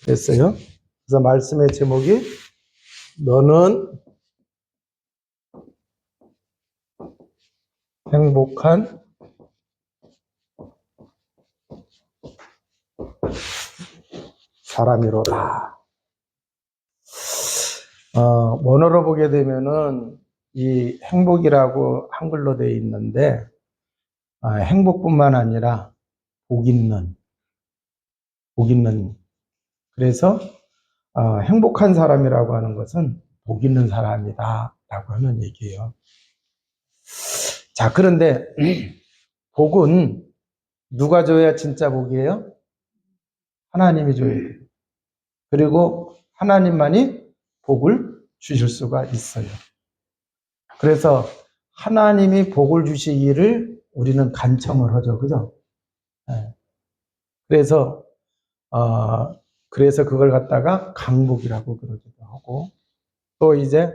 됐어요? 그래서 말씀의 제목이 너는 행복한 사람이로다. 원어로 보게 되면은 이 행복이라고 한글로 되어 있는데 행복뿐만 아니라 복 있는. 그래서 행복한 사람이라고 하는 것은 복 있는 사람이다 라고 하는 얘기예요. 자, 그런데 복은 누가 줘야 진짜 복이에요? 하나님이 줘야 돼요. 그리고 하나님만이 복을 주실 수가 있어요. 그래서 하나님이 복을 주시기를 우리는 간청을 하죠. 그죠? 네. 그래서 그걸 갖다가 강복이라고 그러기도 하고, 또 이제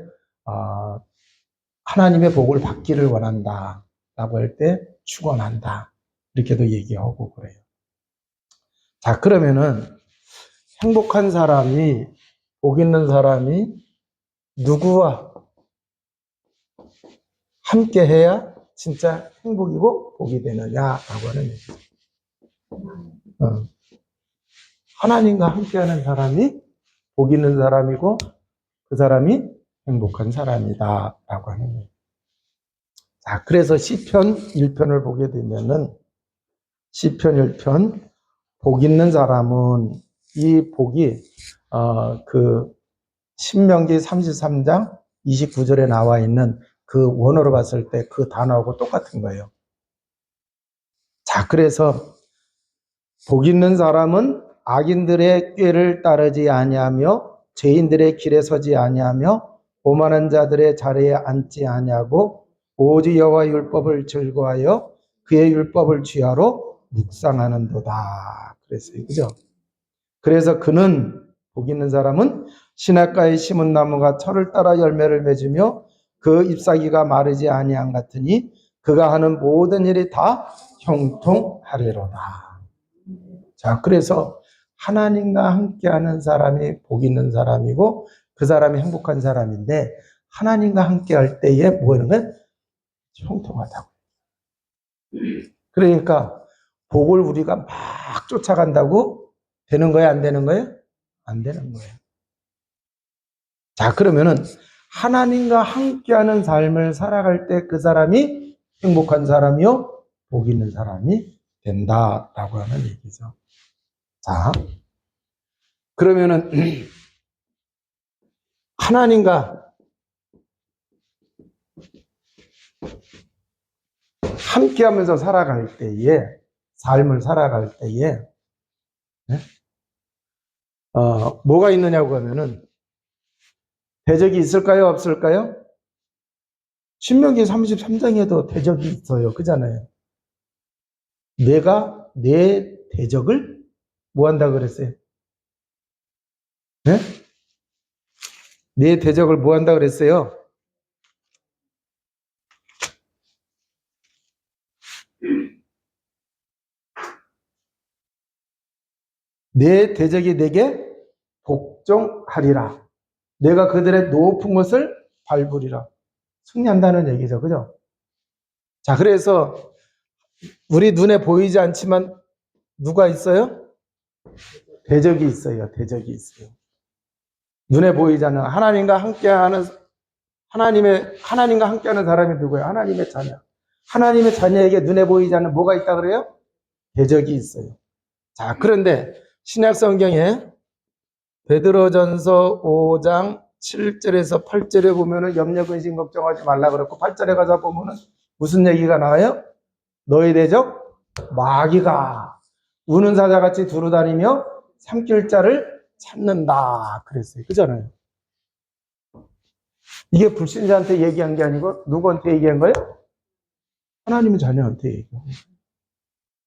하나님의 복을 받기를 원한다 라고 할 때 축원한다 이렇게도 얘기하고 그래요. 자, 그러면은 행복한 사람이, 복 있는 사람이 누구와 함께 해야 진짜 행복이고 복이 되느냐라고 하는 얘기죠. 하나님과 함께하는 사람이 복 있는 사람이고 그 사람이 행복한 사람이다 라고 하는 얘기죠. 자, 그래서 시편 1편을 보게 되면은 시편 1편 복 있는 사람은 이 복이 신명기 33장 29절에 나와 있는 그 원어로 봤을 때 그 단어하고 똑같은 거예요. 자, 그래서 복 있는 사람은 악인들의 꾀를 따르지 아니하며 죄인들의 길에 서지 아니하며 오만한 자들의 자리에 앉지 아니하고 오직 여호와 율법을 즐거워하여 그의 율법을 취하로 묵상하는도다. 그랬어요. 그죠? 그래서 그는, 복 있는 사람은 시냇가에 심은 나무가 철을 따라 열매를 맺으며 그 잎사귀가 마르지 아니한 같으니 그가 하는 모든 일이 다 형통하리로다. 자, 그래서 하나님과 함께하는 사람이 복 있는 사람이고 그 사람이 행복한 사람인데, 하나님과 함께할 때에 뭐 하는 거예요? 형통하다고. 그러니까 복을 우리가 막 쫓아간다고 되는 거예요? 안 되는 거예요? 안 되는 거예요. 자, 그러면은 하나님과 함께하는 삶을 살아갈 때 그 사람이 행복한 사람이요, 복 있는 사람이 된다라고 하는 얘기죠. 자, 그러면은 하나님과 함께하면서 살아갈 때에, 삶을 살아갈 때에 뭐가 있느냐고 하면은 대적이 있을까요, 없을까요? 신명기 33장에도 대적이 있어요. 그잖아요. 내가 내 대적을 뭐 한다 그랬어요? 네? 내 대적을 뭐 한다 그랬어요? 내 대적이 내게 복종하리라. 내가 그들의 높은 것을 밟으리라. 승리한다는 얘기죠. 그죠? 자, 그래서 우리 눈에 보이지 않지만 누가 있어요? 대적이 있어요. 대적이 있어요. 눈에 보이지 않는 하나님과 함께하는 사람이 누구예요? 하나님의 자녀. 하나님의 자녀에게 눈에 보이지 않는 뭐가 있다 그래요? 대적이 있어요. 자, 그런데 신약 성경에 베드로전서 5장 7절에서 8절에 보면은 염려 근심 걱정하지 말라 그랬고, 8절에 가서 보면은 무슨 얘기가 나와요? 너희 대적 마귀가 우는 사자같이 두루다니며 삼킬 자를 찾는다 그랬어요. 그잖아요. 이게 불신자한테 얘기한 게 아니고 누구한테 얘기한 거예요? 하나님의 자녀한테 얘기한 거예요.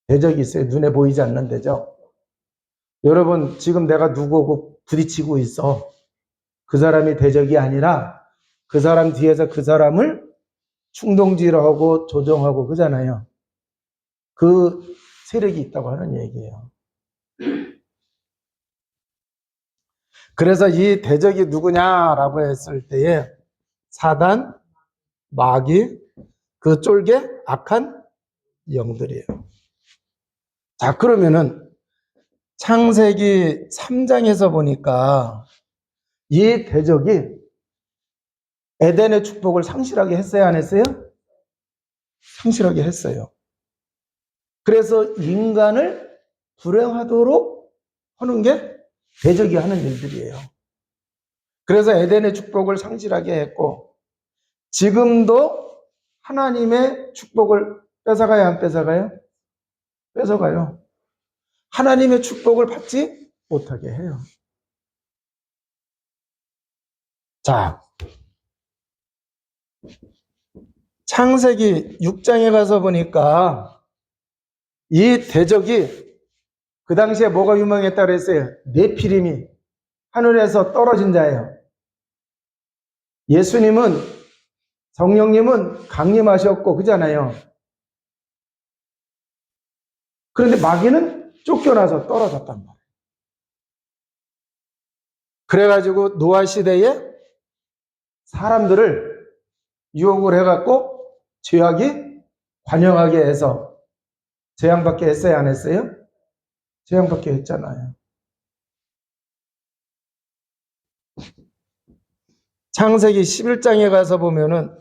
대적이 있어요. 눈에 보이지 않는 대적. 여러분, 지금 내가 누구하고 부딪히고 있어. 그 사람이 대적이 아니라 그 사람 뒤에서 그 사람을 충동질하고 조종하고 그잖아요. 그 세력이 있다고 하는 얘기예요. 그래서 이 대적이 누구냐라고 했을 때에 사단, 마귀, 그 쫄개, 악한 영들이에요. 자, 그러면은 창세기 3장에서 보니까 이 대적이 에덴의 축복을 상실하게 했어요, 안 했어요? 상실하게 했어요. 그래서 인간을 불행하도록 하는 게 대적이 하는 일들이에요. 그래서 에덴의 축복을 상실하게 했고, 지금도 하나님의 축복을 뺏어가요, 안 뺏어가요? 뺏어가요. 하나님의 축복을 받지 못하게 해요. 자, 창세기 6장에 가서 보니까 이 대적이 그 당시에 뭐가 유명했다고 그랬어요? 네피림이 하늘에서 떨어진 자예요. 예수님은, 성령님은 강림하셨고 그잖아요. 그런데 마귀는 쫓겨나서 떨어졌단 말이에요. 그래가지고 노아 시대에 사람들을 유혹을 해갖고 죄악이 관영하게 해서 재앙받게 했어요, 안 했어요? 재앙받게 했잖아요. 창세기 11장에 가서 보면은,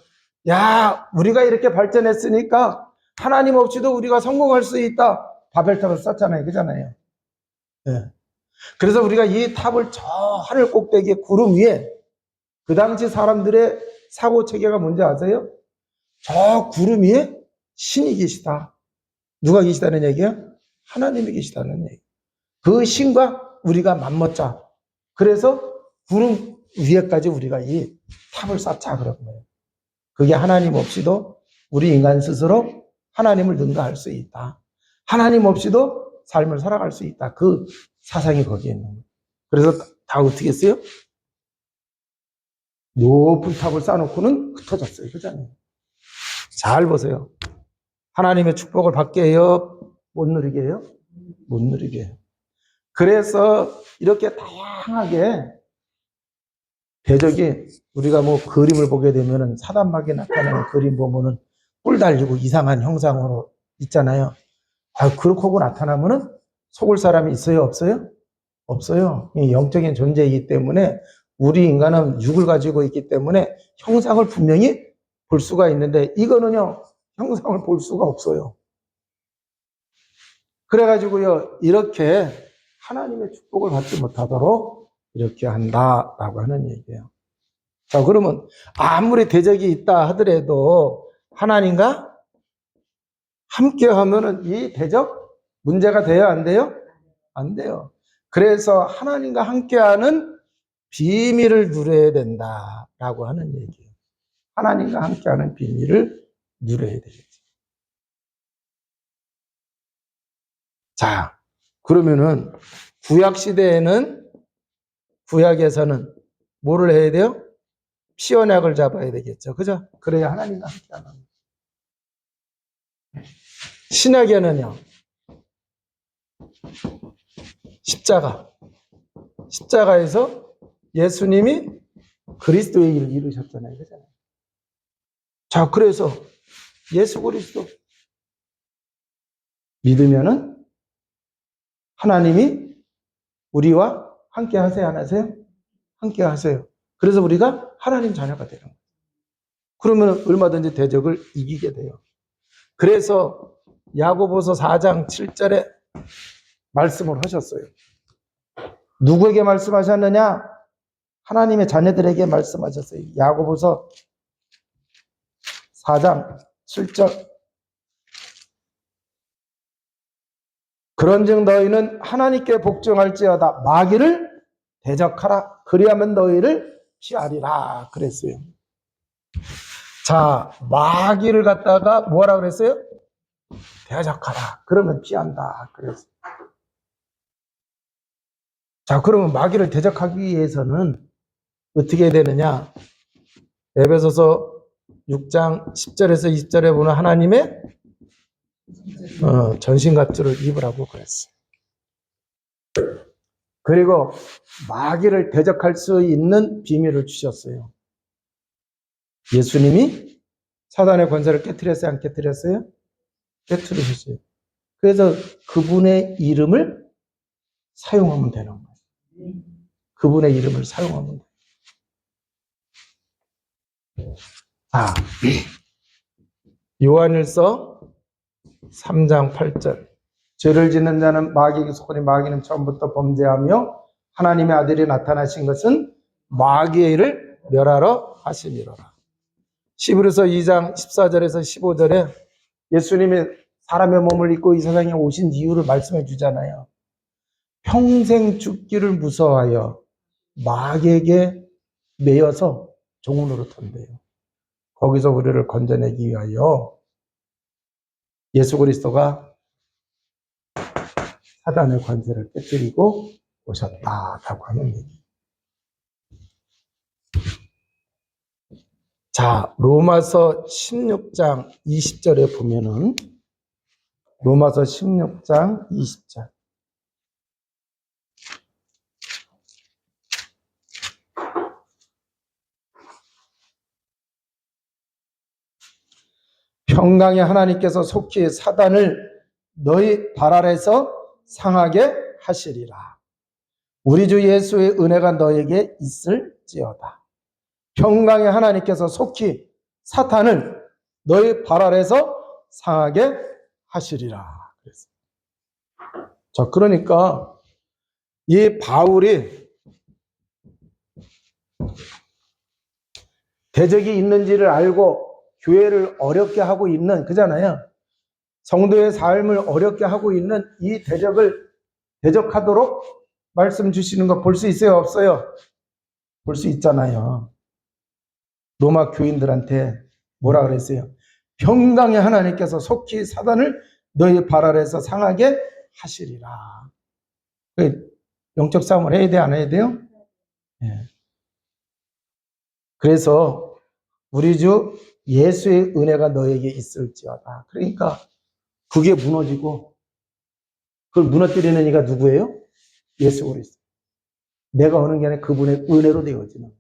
야, 우리가 이렇게 발전했으니까 하나님 없이도 우리가 성공할 수 있다. 바벨탑을 쌓잖아요. 그잖아요. 네. 그래서 우리가 이 탑을 저 하늘 꼭대기에 구름 위에, 그 당시 사람들의 사고 체계가 뭔지 아세요? 저 구름 위에 신이 계시다. 누가 계시다는 얘기야? 하나님이 계시다는 얘기. 그 신과 우리가 맞먹자. 그래서 구름 위에까지 우리가 이 탑을 쌓자 그런 거예요. 그게 하나님 없이도 우리 인간 스스로 하나님을 능가할 수 있다. 하나님 없이도 삶을 살아갈 수 있다. 그 사상이 거기에 있는 거예요. 그래서 다 어떻게 했어요? 높은 탑을 쌓아놓고는 흩어졌어요. 그잖아요. 잘 보세요. 하나님의 축복을 받게 해요? 못 누리게 해요? 못 누리게 해요. 그래서 이렇게 다양하게 대적이, 우리가 뭐 그림을 보게 되면은 사단마귀 나타나는 그림 보면은 뿔 달리고 이상한 형상으로 있잖아요. 아, 그렇고 나타나면은 속을 사람이 있어요, 없어요? 없어요. 영적인 존재이기 때문에 우리 인간은 육을 가지고 있기 때문에 형상을 분명히 볼 수가 있는데 이거는요, 형상을 볼 수가 없어요. 그래가지고요, 이렇게 하나님의 축복을 받지 못하도록 이렇게 한다라고 하는 얘기예요. 자, 그러면 아무리 대적이 있다 하더라도 하나님과 함께 하면은 이 대적 문제가 돼요, 안 돼요? 안 돼요. 그래서 하나님과 함께하는 비밀을 누려야 된다라고 하는 얘기예요. 하나님과 함께하는 비밀을 누려야 되겠죠. 자, 그러면은 구약 시대에는, 구약에서는 뭐를 해야 돼요? 피언약을 잡아야 되겠죠. 그죠? 그래야 하나님과 함께하는 거예요. 신약에는요, 십자가에서 예수님이 그리스도의 일을 이루셨잖아요. 그잖아요. 자, 그래서 예수 그리스도 믿으면은 하나님이 우리와 함께 하세요, 안 하세요? 함께 하세요. 그래서 우리가 하나님 자녀가 되는 거예요. 그러면 얼마든지 대적을 이기게 돼요. 그래서 야고보서 4장 7절에 말씀을 하셨어요. 누구에게 말씀하셨느냐? 하나님의 자녀들에게 말씀하셨어요. 야고보서 4장 7절. 그런즉 너희는 하나님께 복종할지어다 마귀를 대적하라. 그리하면 너희를 피하리라. 그랬어요. 자, 마귀를 갖다가 뭐라 그랬어요? 대적하라. 그러면 피한다. 그랬어요. 자, 그러면 마귀를 대적하기 위해서는 어떻게 되느냐? 에베소서 6장 10절에서 20절에 보면 하나님의 전신갑주를 입으라고 그랬어요. 그리고 마귀를 대적할 수 있는 비밀을 주셨어요. 예수님이 사단의 권세를 깨트렸어요? 안 깨트렸어요? 깨트리셨어요. 그래서 그분의 이름을 사용하면 되는 거예요. 그분의 이름을 사용하면 돼요. 아, 요한일서 3장 8절. 죄를 짓는 자는 마귀에게 속하니 마귀는 처음부터 범죄하며 하나님의 아들이 나타나신 것은 마귀의 일을 멸하러 하심이로라. 히브리서 2장 14절에서 15절에 예수님이 사람의 몸을 입고 이 세상에 오신 이유를 말씀해 주잖아요. 평생 죽기를 무서워하여 마귀에게 매여서 종으로 턴대요. 거기서 우리를 건져내기 위하여 예수 그리스도가 사단의 관세를 깨뜨리고 오셨다라고 하는 얘기. 자, 로마서 16장 20절에 보면은 로마서 16장 20절. 평강의 하나님께서 속히 사단을 너희 발 아래서 상하게 하시리라. 우리 주 예수의 은혜가 너에게 있을지어다. 평강의 하나님께서 속히 사탄을 너희 발 아래서 상하게 하시리라. 자, 그러니까 이 바울이 대적이 있는지를 알고 교회를 어렵게 하고 있는 그잖아요. 성도의 삶을 어렵게 하고 있는 이 대적을 대적하도록 말씀 주시는 거 볼 수 있어요? 없어요? 볼 수 있잖아요. 로마 교인들한테 뭐라 그랬어요? 평강의 하나님께서 속히 사단을 너희 발 아래서 상하게 하시리라. 영적 싸움을 해야 돼, 안 해야 돼요? 네. 그래서 우리 주 예수의 은혜가 너에게 있을지어다. 그러니까 그게 무너지고 그걸 무너뜨리는 이가 누구예요? 예수 그리스도. 내가 오는 게 아니라 그분의 은혜로 되어지는.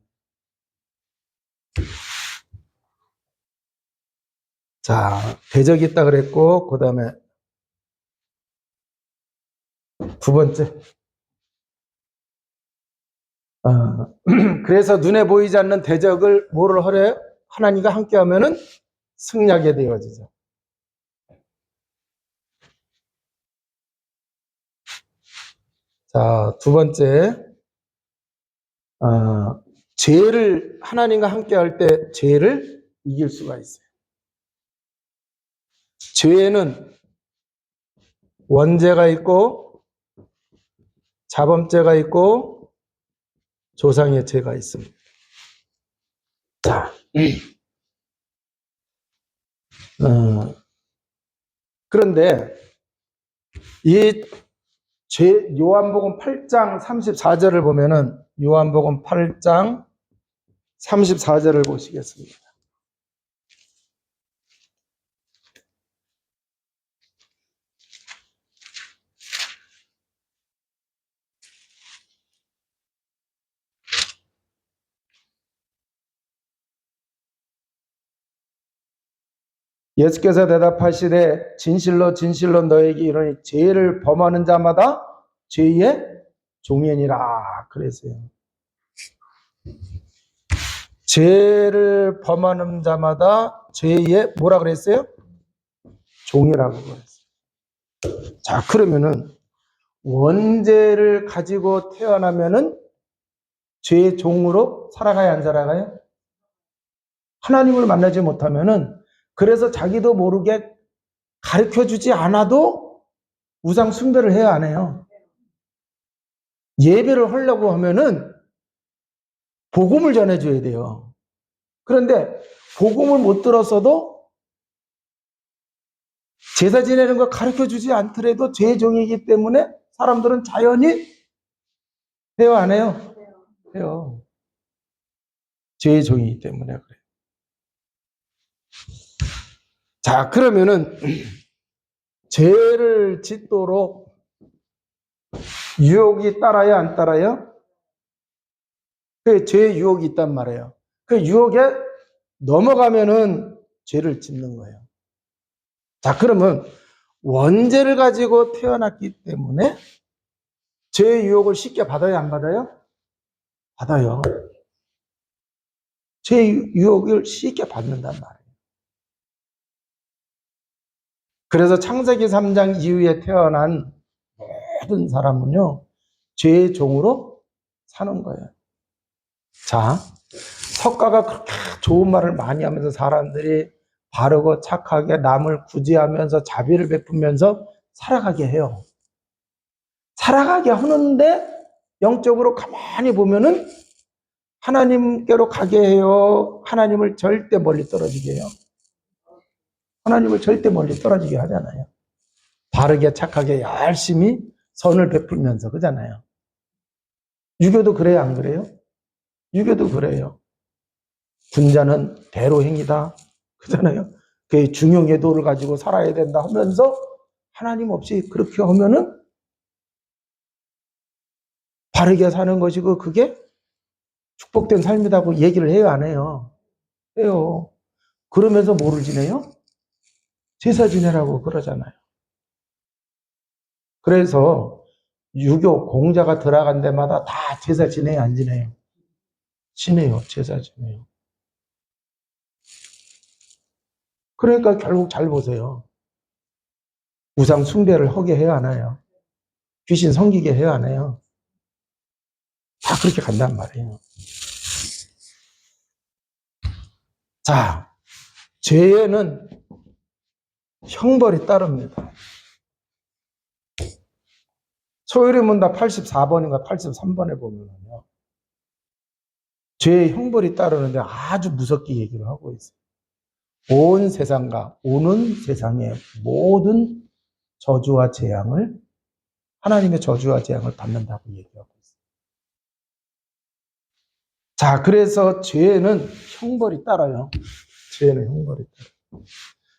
자, 대적이 있다 그랬고 그 다음에 두 번째. 그래서 눈에 보이지 않는 대적을 뭐를 하래요? 하나님과 함께하면은 승리하게 되어지죠. 자, 두 번째, 죄를 하나님과 함께할 때 죄를 이길 수가 있어요. 죄에는 원죄가 있고 자범죄가 있고 조상의 죄가 있습니다. 자, 그런데 이 요한복음 8장 34절을 보면은 요한복음 8장 34절을 보시겠습니다. 예수께서 대답하시되 진실로 진실로 너에게 이르노니 죄를 범하는 자마다 죄의 종이니라 그랬어요. 죄를 범하는 자마다 죄의 뭐라 그랬어요? 종이라고 그랬어요. 자, 그러면은 원죄를 가지고 태어나면은 죄의 종으로 살아가야 안 살아가요? 하나님을 만나지 못하면은 그래서 자기도 모르게 가르쳐주지 않아도 우상 숭배를 해야 안 해요. 예배를 하려고 하면은 복음을 전해줘야 돼요. 그런데 복음을 못 들었어도 제사 지내는 걸 가르쳐주지 않더라도 죄의 종이기 때문에 사람들은 자연히 해요, 안 해요? 해요. 죄의 종이기 때문에 그래요. 자, 그러면은 죄를 짓도록 유혹이 따라요, 안 따라요? 그 죄의 유혹이 있단 말이에요. 그 유혹에 넘어가면은 죄를 짓는 거예요. 자, 그러면 원죄를 가지고 태어났기 때문에 죄의 유혹을 쉽게 받아요, 안 받아요? 받아요. 죄의 유혹을 쉽게 받는단 말이에요. 그래서 창세기 3장 이후에 태어난 모든 사람은요, 죄의 종으로 사는 거예요. 자, 석가가 그렇게 좋은 말을 많이 하면서 사람들이 바르고 착하게 남을 구제하면서 자비를 베푸면서 살아가게 해요. 살아가게 하는데 영적으로 가만히 보면은 하나님께로 가게 해요. 하나님을 절대 멀리 떨어지게 해요. 하나님을 절대 멀리 떨어지게 하잖아요. 바르게 착하게 열심히 선을 베풀면서 그잖아요. 유교도 그래요, 안 그래요? 유교도 그래요. 군자는 대로행이다. 그잖아요. 그 중용의 도를 가지고 살아야 된다 하면서 하나님 없이 그렇게 하면은 바르게 사는 것이고 그게 축복된 삶이라고 얘기를 해요, 안 해요? 해요. 그러면서 뭐를 지내요? 제사 지내라고 그러잖아요. 그래서 유교 공자가 들어간 데마다 다 제사 지내요, 안 지내요? 지내요, 제사 지내요. 그러니까 결국 잘 보세요. 우상 숭배를 하게 해야 하나요? 귀신 섬기게 해야 하나요? 다 그렇게 간단 말이에요. 자, 죄에는 형벌이 따릅니다. 소유리문답 84번인가 83번에 보면요. 죄의 형벌이 따르는데 아주 무섭게 얘기를 하고 있어요. 온 세상과 오는 세상의 모든 저주와 재앙을 하나님의 저주와 재앙을 받는다고 얘기하고 있어요. 자, 그래서 죄에는 형벌이 따라요. 죄에는 형벌이 따라요.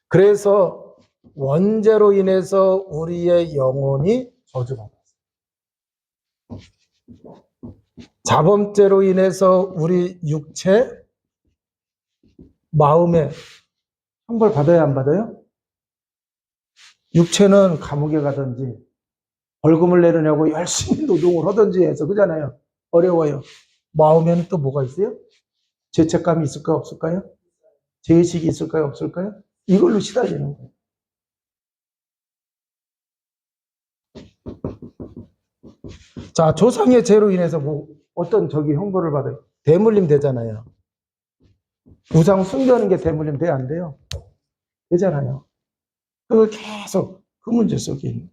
그래서 원죄로 인해서 우리의 영혼이 저주받았어요. 자범죄로 인해서 우리 육체, 마음에 형벌 받아야 안 받아요? 육체는 감옥에 가든지 벌금을 내려내고 열심히 노동을 하든지 해서 그잖아요. 어려워요. 마음에는 또 뭐가 있어요? 죄책감이 있을까요? 없을까요? 죄의식이 있을까요? 없을까요? 이걸로 시달리는 거예요. 자, 조상의 죄로 인해서 뭐 어떤 형벌을 받아요? 대물림 되잖아요. 우상 숭배하는 게 대물림 돼? 안 돼요? 되잖아요. 그걸 계속 그 문제 속에 있는.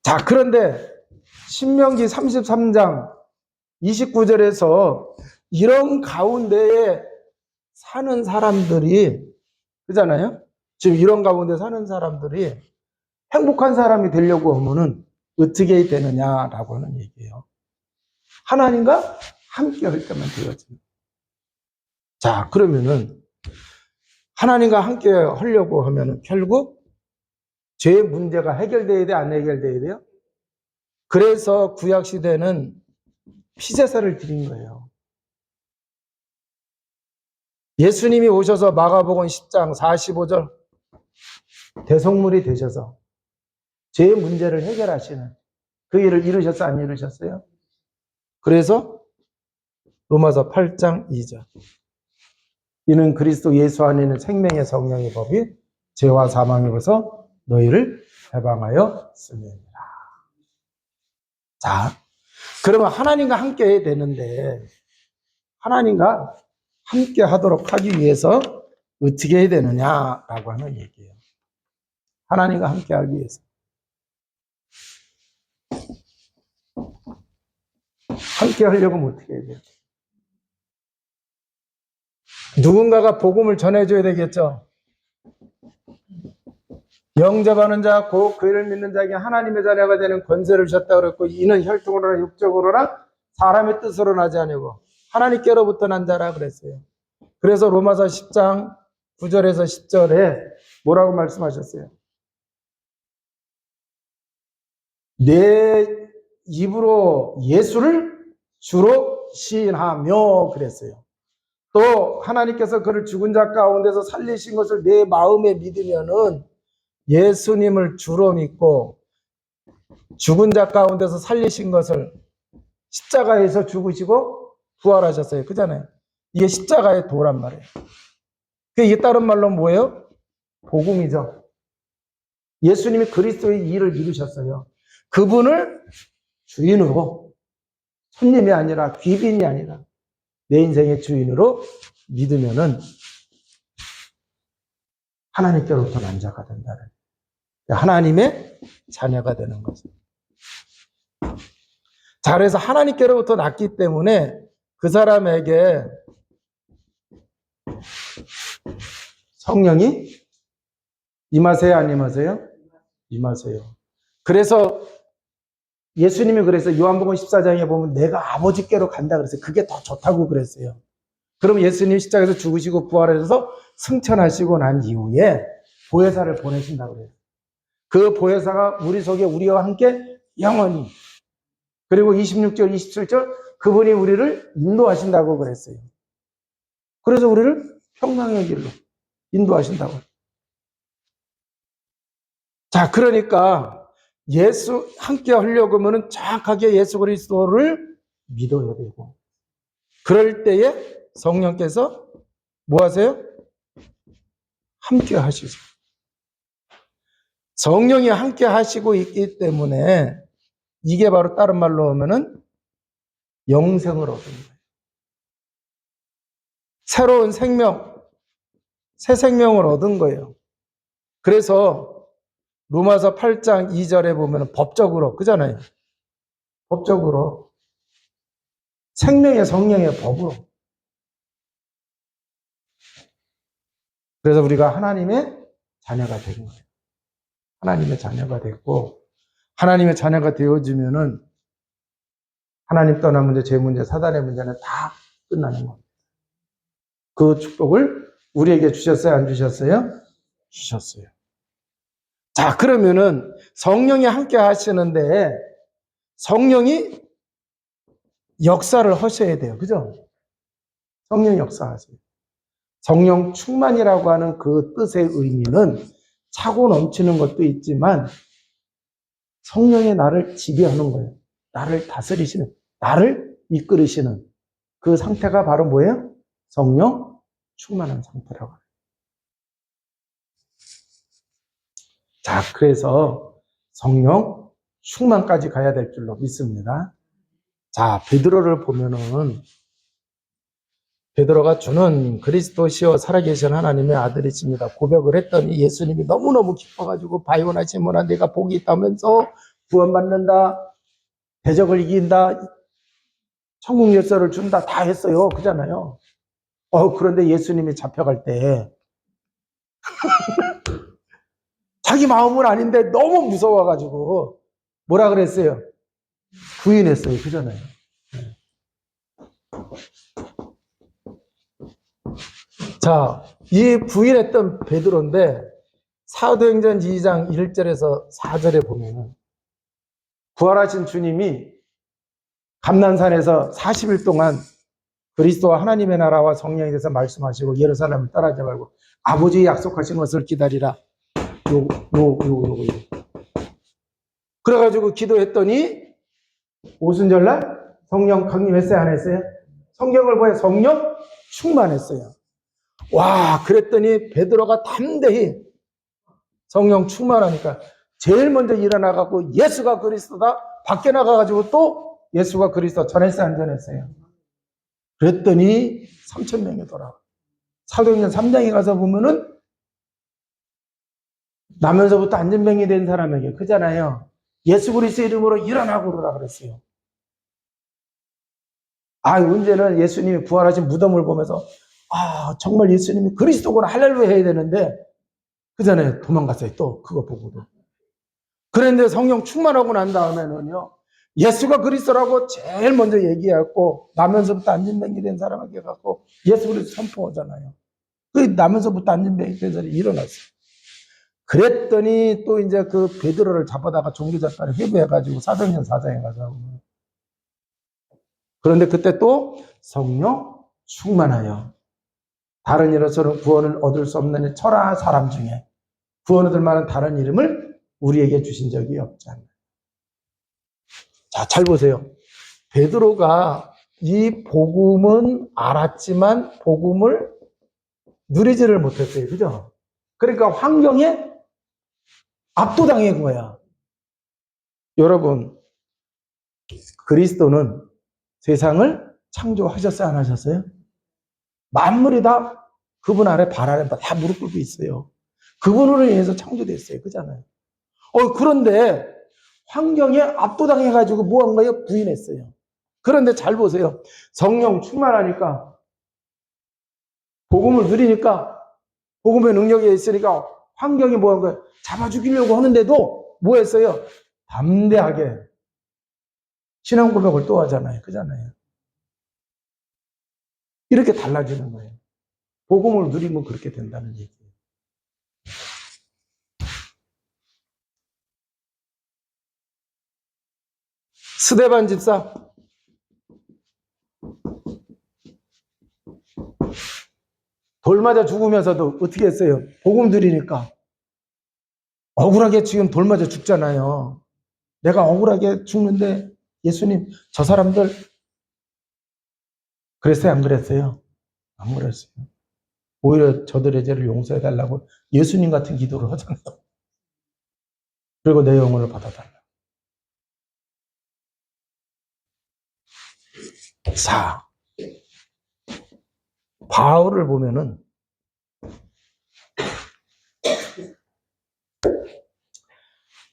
자, 그런데 신명기 33장 29절에서 이런 가운데에 사는 사람들이 그잖아요. 지금 이런 가운데 사는 사람들이 행복한 사람이 되려고 하면은 어떻게 되느냐라고 하는 얘기예요. 하나님과 함께 할 때만 되어져요. 자, 그러면은 하나님과 함께 하려고 하면은 결국 죄의 문제가 해결돼야 돼, 안 해결돼야 돼요? 그래서 구약 시대는 피제사를 드린 거예요. 예수님이 오셔서 마가복음 10장 45절 대속물이 되셔서 죄의 문제를 해결하시는 그 일을 이루셨어요, 안 이루셨어요? 그래서 로마서 8장 2절 이는 그리스도 예수 안에 있는 생명의 성령의 법이 죄와 사망에서 너희를 해방하여 쓰느니라. 자, 그러면 하나님과 함께 해야 되는데 하나님과 함께 하도록 하기 위해서 어떻게 해야 되느냐라고 하는 얘기예요. 하나님과 함께 하기 위해서. 함께 하려면 어떻게 해야 돼요? 누군가가 복음을 전해줘야 되겠죠. 영접하는 자, 곧 그를 믿는 자에게 하나님의 자녀가 되는 권세를 주셨다 그랬고 이는 혈통으로나 육적으로나 사람의 뜻으로 나지 아니고 하나님께로부터 난 자라 그랬어요. 그래서 로마서 10장 9절에서 10절에 뭐라고 말씀하셨어요? 내 입으로 예수를 주로 시인하며 그랬어요. 또 하나님께서 그를 죽은 자 가운데서 살리신 것을 내 마음에 믿으면은 예수님을 주로 믿고 죽은 자 가운데서 살리신 것을 십자가에서 죽으시고 부활하셨어요. 그잖아요. 이게 십자가의 도란 말이에요. 이게 다른 말로 뭐예요? 복음이죠. 예수님이 그리스도의 일을 이루셨어요. 그분을 주인으로, 손님이 아니라 귀빈이 아니라 내 인생의 주인으로 믿으면은 하나님께로부터 난자가 된다는, 하나님의 자녀가 되는 거죠. 자, 그래서 하나님께로부터 났기 때문에 그 사람에게 성령이 임하세요, 안 임하세요? 임하세요. 그래서 예수님이 그래서 요한복음 14장에 보면 내가 아버지께로 간다 그랬어요. 그게 더 좋다고 그랬어요. 그럼 예수님 십자가에서 죽으시고 부활하셔서 승천하시고 난 이후에 보혜사를 보내신다고 그래요. 그 보혜사가 우리 속에 우리와 함께 영원히, 그리고 26절, 27절 그분이 우리를 인도하신다고 그랬어요. 그래서 우리를 평강의 길로 인도하신다고. 자, 그러니까 예수 함께 하려고 하면 정확하게 예수 그리스도를 믿어야 되고, 그럴 때에 성령께서 뭐 하세요? 함께 하시죠. 성령이 함께 하시고 있기 때문에 이게 바로 다른 말로 하면은 영생을 얻는 거예요. 새로운 생명, 새 생명을 얻은 거예요. 그래서 로마서 8장 2절에 보면 법적으로, 그잖아요. 법적으로 생명의 성령의 법으로. 그래서 우리가 하나님의 자녀가 된 거예요. 하나님의 자녀가 됐고, 하나님의 자녀가 되어지면은 하나님 떠난 문제, 죄 문제, 사단의 문제는 다 끝나는 겁니다. 그 축복을 우리에게 주셨어요? 안 주셨어요? 주셨어요. 자, 그러면은 성령이 함께 하시는데 성령이 역사를 하셔야 돼요. 그죠? 성령 역사하세요. 성령 충만이라고 하는 그 뜻의 의미는 차고 넘치는 것도 있지만 성령이 나를 지배하는 거예요. 나를 다스리시는, 나를 이끌으시는 그 상태가 바로 뭐예요? 성령 충만한 상태라고 해요. 자, 그래서 성령 충만까지 가야 될 줄로 믿습니다. 자, 베드로를 보면은 베드로가 주는 그리스도시요 살아계신 하나님의 아들이십니다 고백을 했더니 예수님이 너무너무 기뻐가지고 바요나 시몬아 내가 복이 있다면서 구원받는다, 대적을 이긴다, 천국 열쇠를 준다 다 했어요. 그잖아요. 그런데 예수님이 잡혀갈 때 자기 마음은 아닌데 너무 무서워가지고 뭐라 그랬어요? 부인했어요. 그잖아요. 자, 이 부인했던 베드로인데 사도행전 2장 1절에서 4절에 보면은 부활하신 주님이 감난산에서 40일 동안 그리스도와 하나님의 나라와 성령에 대해서 말씀하시고 예루살렘을 떠나지 말고 아버지의 약속하신 것을 기다리라. 요거. 그래가지고 기도했더니 오순절날 성령 강림했어요? 안 했어요? 성경을 보여 성령 충만했어요. 와, 그랬더니 베드로가 담대히 성령 충만하니까 제일 먼저 일어나갖고 예수가 그리스도다 밖에 나가가지고 또 예수가 그리스도 전했어요? 안 전했어요? 그랬더니 3,000명이 돌아와. 사도행전 3장에 가서 보면은 나면서부터 안전병이 된 사람에게 그잖아요. 예수 그리스도 이름으로 일어나고 그러라 그랬어요. 문제는 예수님이 부활하신 무덤을 보면서 정말 예수님이 그리스도구나 할렐루야 해야 되는데 그잖아요. 도망갔어요. 또 그거 보고도. 그런데 성령 충만하고 난 다음에는요. 예수가 그리스도라고 제일 먼저 얘기하고 나면서부터 안전병이 된 사람에게 갖고 예수 그리스도 선포하잖아요. 그 나면서부터 안전병이 된 사람이 일어났어요. 그랬더니 또 이제 그 베드로를 잡아다가 종교작가를 회부해가지고 사도행전 4장에 가서. 그런데 그때 또 성령 충만하여 다른 이로서는 구원을 얻을 수 없는 천하 사람 중에 구원 얻을 만한 다른 이름을 우리에게 주신 적이 없잖아요. 자, 잘 보세요. 베드로가 이 복음은 알았지만 복음을 누리지를 못했어요. 그죠? 그러니까 환경에 압도당한 거야. 여러분, 그리스도는 세상을 창조하셨어요? 안 하셨어요? 만물이 다 그분 아래 발 아래 다 무릎 꿇고 있어요. 그분으로 인해서 창조됐어요. 그잖아요. 그런데 환경에 압도당해가지고 뭐 한 거예요? 부인했어요. 그런데 잘 보세요. 성령 충만하니까 복음을 누리니까 복음의 능력이 있으니까 환경이 뭐 한 거예요? 잡아 죽이려고 하는데도 뭐 했어요? 담대하게 신앙 고백을 또 하잖아요. 그잖아요. 이렇게 달라지는 거예요. 복음을 누리면 그렇게 된다는 얘기예요. 스데반 집사, 돌 맞아 죽으면서도 어떻게 했어요? 복음 누리니까 억울하게 지금 돌 맞아 죽잖아요. 내가 억울하게 죽는데 예수님 저 사람들 그랬어요? 안 그랬어요? 안 그랬어요. 오히려 저들의 죄를 용서해달라고 예수님 같은 기도를 하잖아요. 그리고 내 영혼을 받아달라. 4. 바울을 보면은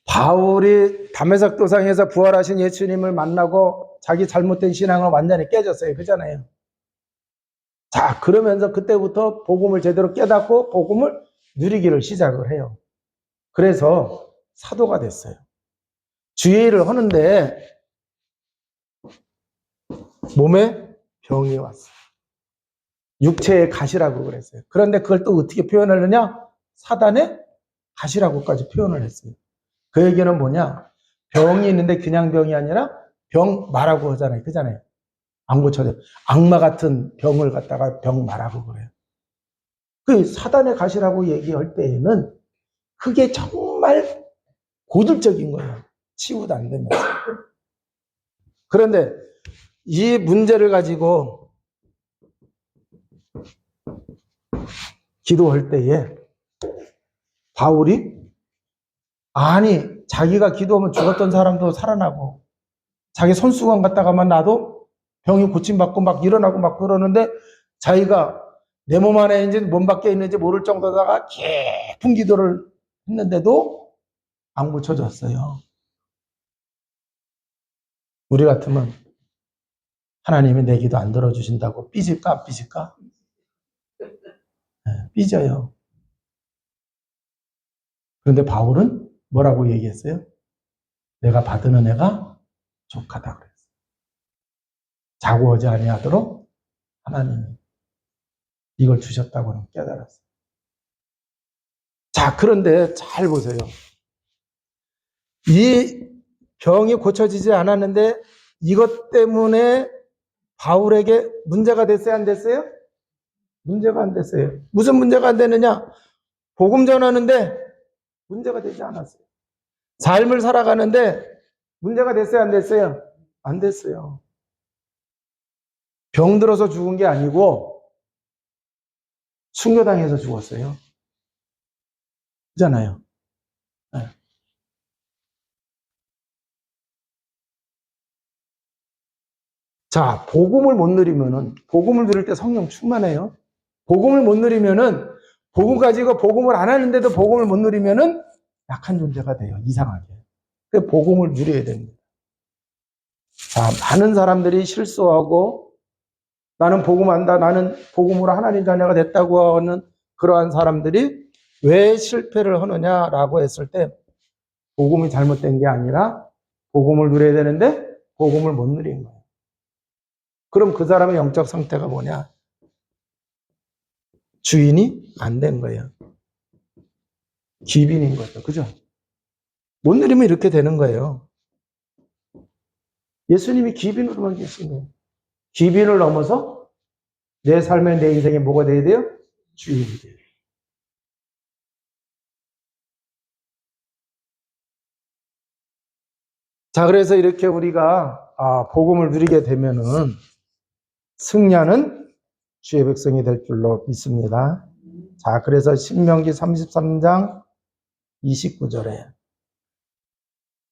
바울이 다메섹 도상에서 부활하신 예수님을 만나고 자기 잘못된 신앙을 완전히 깨졌어요. 그잖아요. 자, 그러면서 그때부터 복음을 제대로 깨닫고 복음을 누리기를 시작을 해요. 그래서 사도가 됐어요. 주의 일을 하는데 몸에 병이 왔어요. 육체의 가시라고 그랬어요. 그런데 그걸 또 어떻게 표현하느냐? 사단의 가시라고까지 표현을 했어요. 그 얘기는 뭐냐? 병이 있는데 그냥 병이 아니라 병마라고 하잖아요. 그잖아요. 안 고쳐져. 악마 같은 병을 갖다가 병마라고 그래요. 그 사단의 가시라고 얘기할 때에는 그게 정말 고질적인 거예요. 치유도 안 되면서. 그런데 이 문제를 가지고 기도할 때에 바울이 아니 자기가 기도하면 죽었던 사람도 살아나고 자기 손수건 갔다가만 놔도 병이 고침받고 막 일어나고 막 그러는데 자기가 내 몸 안에 있는지 몸 밖에 있는지 모를 정도다가 깊은 기도를 했는데도 안 고쳐졌어요. 우리 같으면 하나님이 내 기도 안 들어주신다고 삐질까 안 삐질까? 네, 삐져요. 그런데 바울은 뭐라고 얘기했어요? 내가 받은 은혜가 족하다 그랬어요. 자고 오지 아니하도록 하나님이 이걸 주셨다고는 깨달았어요. 자, 그런데 잘 보세요. 이 병이 고쳐지지 않았는데 이것 때문에 바울에게 문제가 됐어요? 안 됐어요? 문제가 안 됐어요. 무슨 문제가 안 되느냐? 복음 전하는데 문제가 되지 않았어요. 삶을 살아가는데 문제가 됐어요? 안 됐어요? 안 됐어요. 병 들어서 죽은 게 아니고 순교당해서 죽었어요. 그잖아요. 네. 자, 복음을 못 누리면은 복음을 누릴 때 성령 충만해요. 복음을 못 누리면은 복음 가지고 복음을 안 하는데도 복음을 못 누리면은 약한 존재가 돼요. 이상하게. 그 복음을 누려야 됩니다. 자, 많은 사람들이 실수하고 나는 복음 안다. 나는 복음으로 하나님 자녀가 됐다고 하는 그러한 사람들이 왜 실패를 하느냐라고 했을 때 복음이 잘못된 게 아니라 복음을 누려야 되는데 복음을 못 누린 거예요. 그럼 그 사람의 영적 상태가 뭐냐? 주인이 안 된 거예요. 기빈인 거죠. 그죠? 못 누리면 이렇게 되는 거예요. 예수님이 기빈으로만 계신 거예요. 기빈을 넘어서 내 삶에 내 인생에 뭐가 돼야 돼요? 주인이 돼요. 자, 그래서 이렇게 우리가 복음을 누리게 되면은 승리하는 주의 백성이 될 줄로 믿습니다. 자, 그래서 신명기 33장 29절에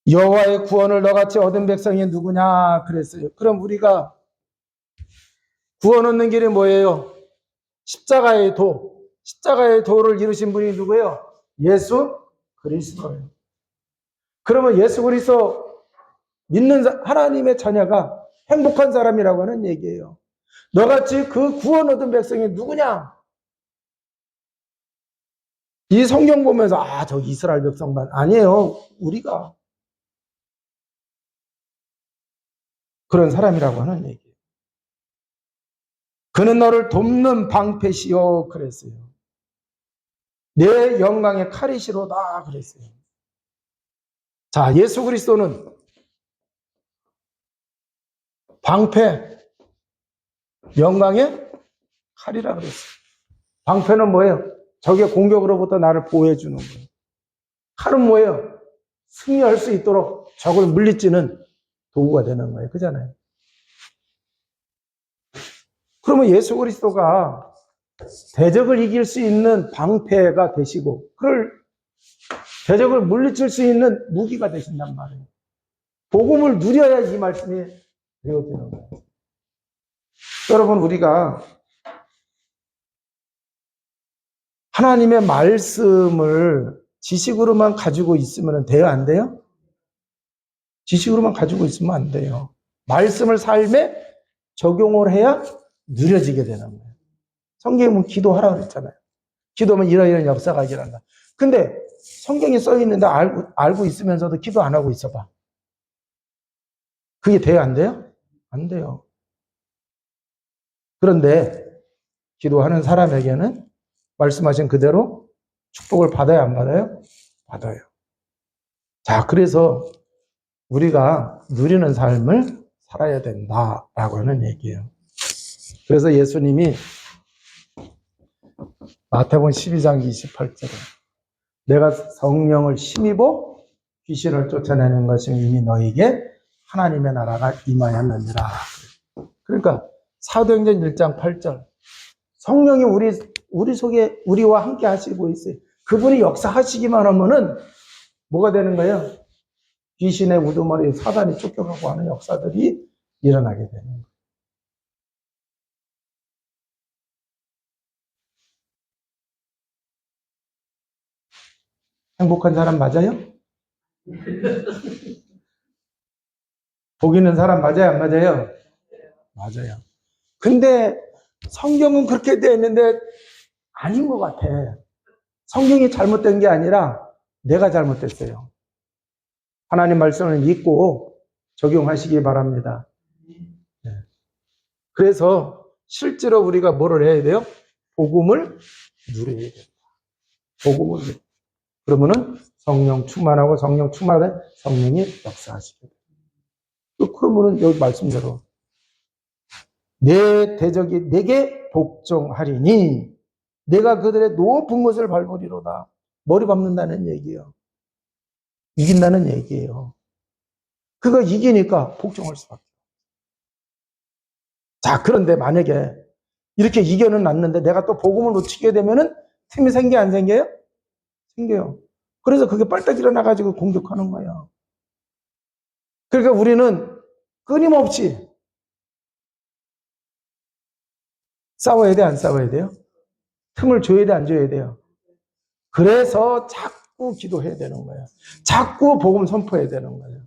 여호와의 구원을 너같이 얻은 백성이 누구냐 그랬어요. 그럼 우리가 구원 얻는 길이 뭐예요? 십자가의 도. 십자가의 도를 이루신 분이 누구예요? 예수 그리스도예요. 그러면 예수 그리스도 믿는 하나님의 자녀가 행복한 사람이라고 하는 얘기예요. 너같이 그 구원 얻은 백성이 누구냐? 이 성경 보면서 저 이스라엘 백성만 아니에요. 우리가 그런 사람이라고 하는 얘기예요. 그는 너를 돕는 방패시요 그랬어요. 내 영광의 칼이시로다 그랬어요. 자, 예수 그리스도는 방패, 영광의 칼이라 그랬어요. 방패는 뭐예요? 적의 공격으로부터 나를 보호해 주는 거예요. 칼은 뭐예요? 승리할 수 있도록 적을 물리치는 도구가 되는 거예요. 그잖아요. 그러면 예수 그리스도가 대적을 이길 수 있는 방패가 되시고 그걸 대적을 물리칠 수 있는 무기가 되신단 말이에요. 복음을 누려야 이 말씀이 되어지는 거예요. 여러분, 우리가 하나님의 말씀을 지식으로만 가지고 있으면 돼요? 안 돼요? 지식으로만 가지고 있으면 안 돼요. 말씀을 삶에 적용을 해야 누려지게 되는 거예요. 성경은 기도하라 그랬잖아요. 기도하면 이런 역사가 일어난다. 근데 성경에 써 있는데 알고 있으면서도 기도 안 하고 있어봐. 그게 돼요? 안 돼요? 안 돼요. 그런데 기도하는 사람에게는 말씀하신 그대로 축복을 받아야 안 받아요? 받아요. 자, 그래서 우리가 누리는 삶을 살아야 된다라고 하는 얘기예요. 그래서 예수님이 마태복음 12장 28절에 내가 성령을 힘입어 귀신을 쫓아내는 것은 이미 너에게 하나님의 나라가 임하였느니라. 그러니까 사도행전 1장 8절 성령이 우리 속에 우리와 함께 하시고 있어요. 그분이 역사하시기만 하면은 뭐가 되는 거예요? 귀신의 우두머리 사단이 쫓겨가고 하는 역사들이 일어나게 되는 거예요. 행복한 사람 맞아요? 복 있는 사람 맞아요? 안 맞아요? 맞아요. 근데 성경은 그렇게 되어 있는데 아닌 것 같아. 성경이 잘못된 게 아니라 내가 잘못됐어요. 하나님 말씀을 믿고 적용하시기 바랍니다. 네. 그래서 실제로 우리가 뭐를 해야 돼요? 복음을 누려야 돼요. 복음을 누려야 돼요. 그러면은 성령 충만하고 성령 충만하면 성령이 역사하시게 돼요. 그러면은 여기 말씀대로 내 대적이 내게 복종하리니 내가 그들의 높은 것을 밟으리로다. 머리 밟는다는 얘기예요. 이긴다는 얘기예요. 그가 이기니까 복종할 수밖에. 자, 그런데 만약에 이렇게 이겨는 놨는데 내가 또 복음을 놓치게 되면은 틈이 생겨 안 생겨요? 생겨요. 그래서 그게 빨딱 일어나가지고 공격하는 거예요. 그러니까 우리는 끊임없이 싸워야 돼, 안 싸워야 돼요? 틈을 줘야 돼, 안 줘야 돼요? 그래서 자꾸 기도해야 되는 거예요. 자꾸 복음 선포해야 되는 거예요.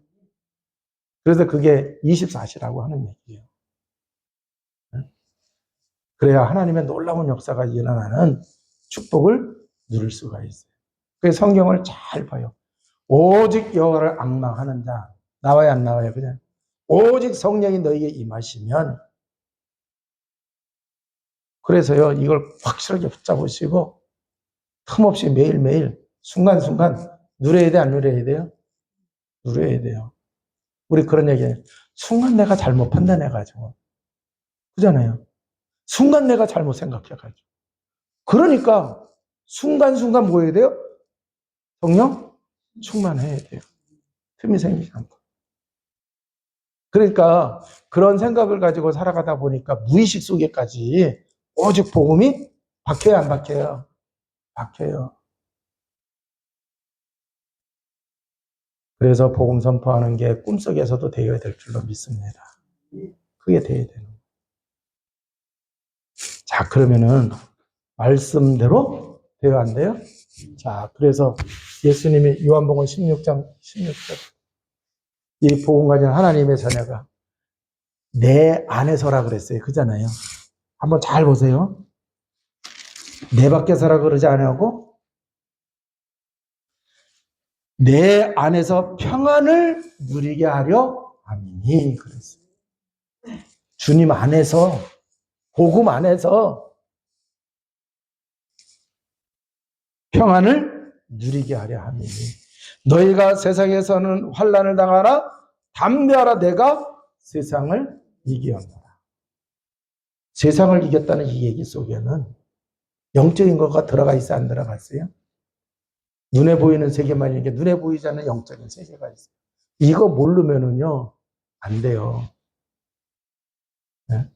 그래서 그게 24시라고 하는 얘기예요. 그래야 하나님의 놀라운 역사가 일어나는 축복을 누릴 수가 있어요. 그래서 성경을 잘 봐요. 오직 여호와를 앙망하는 자. 나와요, 안 나와요? 그냥 오직 성령이 너에게 임하시면. 그래서요, 이걸 확실하게 붙잡으시고 틈없이 매일매일 순간순간 누려야 돼, 안 누려야 돼요? 누려야 돼요. 우리 그런 얘기해요. 순간 내가 잘못 판단해가지고. 그잖아요. 순간 내가 잘못 생각해가지고. 그러니까 순간순간 뭐 해야 돼요? 성령 충만해야 돼요. 틈이 생기지 않고. 그러니까 그런 생각을 가지고 살아가다 보니까 무의식 속에까지 오직 복음이 박혀요, 안 박혀요? 박혀요. 그래서 복음 선포하는 게 꿈속에서도 되어야 될 줄로 믿습니다. 그게 되어야 되는 거예요. 자, 그러면은 말씀대로 돼요, 안 돼요? 자, 그래서 예수님이 요한복음 16장 16절 이 복음 가진 하나님의 자녀가 내 안에서라 그랬어요. 그잖아요. 한번 잘 보세요. 내 밖에서라 그러지 않고 내 안에서 평안을 누리게 하려 함이니 그랬어요. 주님 안에서, 복음 안에서 평안을 누리게 하려 함이니 너희가 세상에서는 환난을 당하나 담대하라 내가 세상을 이기었노라. 세상을 이겼다는 이 얘기 속에는 영적인 것가 들어가 있어 안 들어갔어요? 눈에 보이는 세계만 있는 게 눈에 보이지 않는 영적인 세계가 있어요. 이거 모르면은요 안 돼요. 네?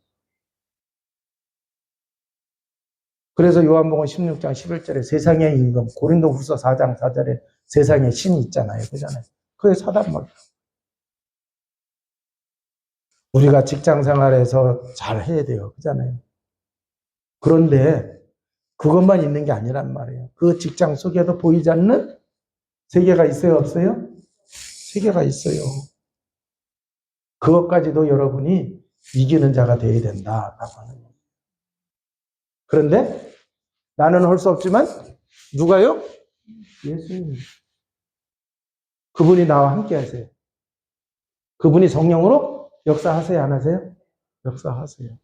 그래서 요한복음 16장 11절에 세상의 임금, 고린도후서 4장 4절에 세상의 신이 있잖아요. 그잖아요. 그게 사단 말이에요. 우리가 직장 생활에서 잘 해야 돼요. 그잖아요. 그런데 그것만 있는 게 아니란 말이에요. 그 직장 속에도 보이지 않는 세계가 있어요, 없어요? 세계가 있어요. 그것까지도 여러분이 이기는 자가 되어야 된다라고 하는 거예요. 그런데 나는 할 수 없지만 누가요? 예수님. 그분이 나와 함께 하세요. 그분이 성령으로 역사하세요, 안 하세요? 역사하세요.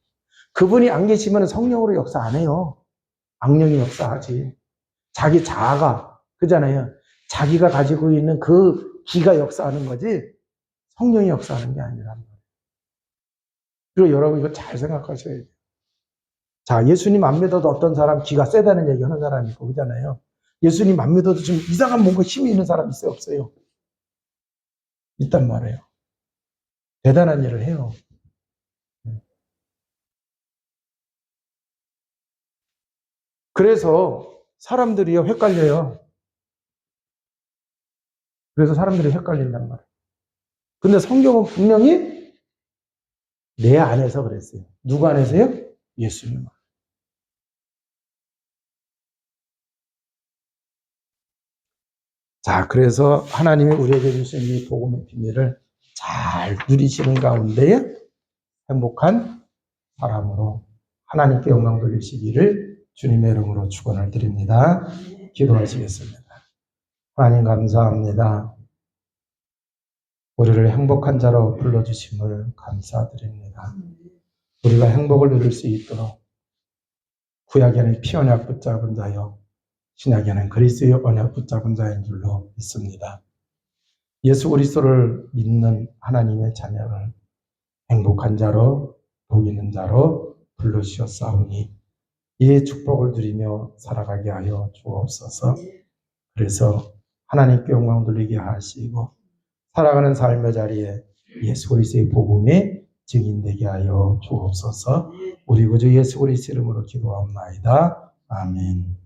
그분이 안 계시면 성령으로 역사 안 해요. 악령이 역사하지. 자기 자아가, 그잖아요. 자기가 가지고 있는 그 기가 역사하는 거지 성령이 역사하는 게 아니란 말이에요. 그리고 여러분 이거 잘 생각하셔야 돼요. 자, 예수님 안 믿어도 어떤 사람 기가 세다는 얘기 하는 사람이 있고 그잖아요. 예수님 안 믿어도 좀 이상한 뭔가 힘이 있는 사람 있어요, 없어요? 있단 말이에요. 대단한 일을 해요. 그래서 사람들이요 헷갈려요. 그래서 사람들이 헷갈린단 말이에요. 근데 성경은 분명히 내 안에서 그랬어요. 누구 안에서요? 예수님. 자, 그래서 하나님이 우리에게 주신 이 복음의 비밀을 잘 누리시는 가운데 행복한 사람으로 하나님께 영광 돌리시기를 주님의 이름으로 축원을 드립니다. 기도하시겠습니다. 하나님 감사합니다. 우리를 행복한 자로 불러주심을 감사드립니다. 우리가 행복을 누릴 수 있도록 구약에는 피 언약 붙잡은 자요 신약에는 그리스도의 언약 붙잡은 자인 줄로 믿습니다. 예수 그리스도를 믿는 하나님의 자녀를 행복한 자로 복 있는 자로 불러주셨사오니 이 축복을 누리며 살아가게 하여 주옵소서. 그래서 하나님께 영광 돌리게 하시고 살아가는 삶의 자리에 예수 그리스도의 복음이 증인되게 하여 주옵소서. 우리 구주 예수 그리스도 이름으로 기도하옵나이다. 아멘.